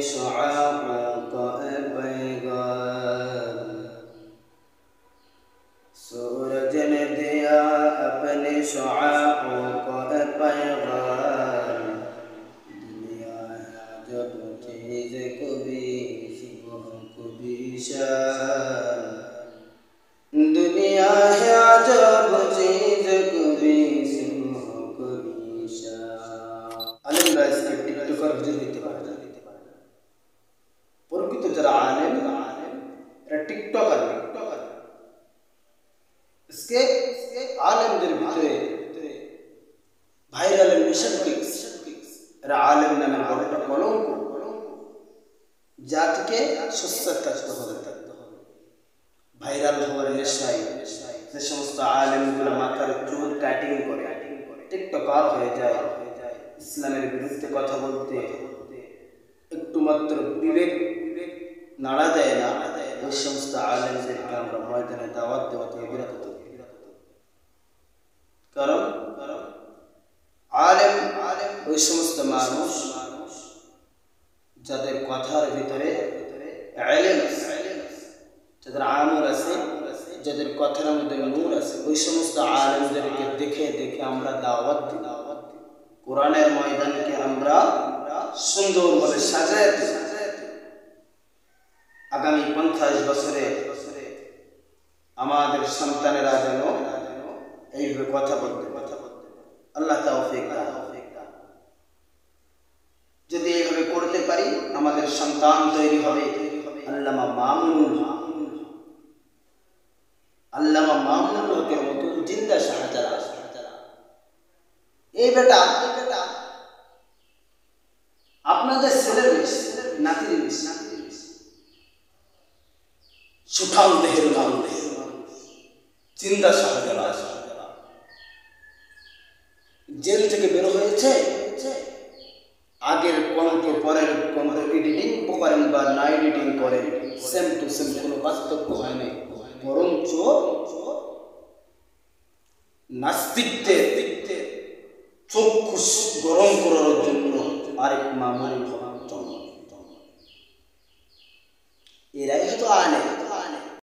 शुआओं का पैगाम, सूरज ने दिया अपने शुआओं का पैगाम। दुनिया है जब चीज़ कभी सुबह कभी शाम, दुनिया है जब चीज़ कभी सुबह कभी शाम। আলেম বা আজকে টিকটকার হুজুর হইতে পারে না। প্রকৃত যারা আলেম এরা টিকটকার। इसके আলেমদের ভিতরে ভাইরাল মিশন কিক্স এরা আলেম নামের বড়টা কলঙ্ক, জাতিকে সুস্থ থাকতে হবে। ভাইরাল হওয়ার নেশায় যে সমস্ত আলেমগুলো মাথার চুল কাটিং করে টিকটকার হয়ে যায়, ইসলামের বিরুদ্ধে কথা বলতে একটু মাত্র বিবেক নাড়া দেয় না, ওই সমস্ত আলেমদেরকে আমরা ময়দানে দাওয়াত দেওয়া থেকে বিরত থাকি। কারণ আলেম ওই সমস্ত মানুষ যাদের কথার ভিতরে ইলম আছে, যাদের আমল আছে, যাদের কথার মধ্যে নূর আছে, ওই সমস্ত আলেমদেরকে দেখে দেখে আমরা দাওয়াত দিই। কোরআনের ময়দানকে আমরা সুন্দরভাবে সাজায় দিই। আগামী 50 বছরে আমাদের সন্তানেরা যেন এইভাবে কথা বলতে আল্লাহ তাওফিক দান। যদি এইভাবে করতে পারি আমাদের সন্তান তৈরি হবে আল্লামা মামুনুল হকের মতো জিন্দা শাহজাদা। এই বেটা আপনাদের ছেলের নাতির সুঠাম দেহের মানুষ, জিন্দা শাহজাদা জেল থেকে বের হয়েছে। আগের কণ্ঠ পরের কণ্ঠ এডিটিং করেন বা না এডিটিং করেন, সেম টু সেম, কোনো পার্থক্য হয় নাই। বরঞ্চ নাস্তিকদের চক্ষু গরম করার জন্য আরেক মামুনুল হক